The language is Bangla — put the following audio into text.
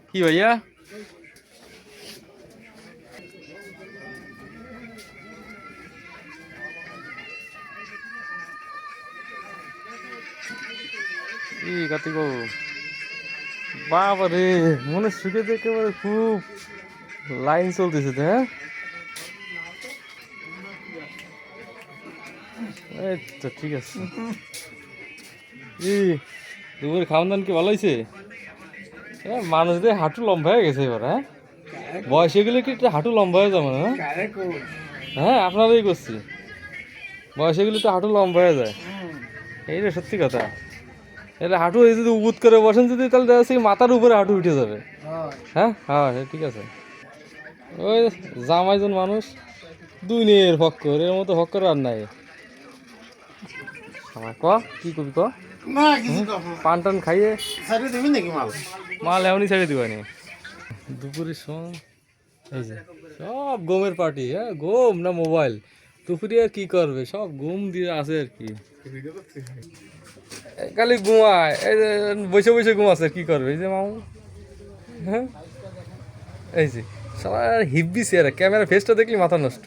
কি ভাইয়া কার্তিক বাবু বাবা রে মনে শুকে একেবারে খুব লাইন চলতেছে তো হ্যাঁ এই তো ঠিক আছে দুপুরে খাওয়ান দাওয়ান কি ভালো হয়েছে মানুষদের হাঁটু লম্বা হয়ে গেছে এবার হ্যাঁ বয়সে গেলে কি হাঁটু লম্বা হয়ে যাবে না হ্যাঁ আপনারাই করছি বয়সে গেলে তো হাঁটু লম্বা হয়ে যায় এইটা সত্যি কথা এটা হাঁটু এই যদি উবুত করে বসেন যদি তাহলে দেখা যাচ্ছে মাথার উপরে হাঁটু উঠে যাবে হ্যাঁ হ্যাঁ ঠিক আছে ওই জামাইজন মানুষ দুই নিয়ের ফক্কর এর মতো ফক্কর আর নাই ক কি করবি ক পান টান খাইয়ে মাল এমনই ছেড়ে দিবানি দুপুরের সময় এই যে সব গমের পার্টি হ্যাঁ গম না মোবাইল দুপুরে আর কি করবে সব গম দিয়ে আছে আর কি খালি ঘুমায় এই যে বসে বসে ঘুমাচ্ছে কি করবে এই যে মামু হ্যাঁ এই যে সবার হিব্বি চেয়ারা ক্যামেরা ফেসটা দেখলি মাথা নষ্ট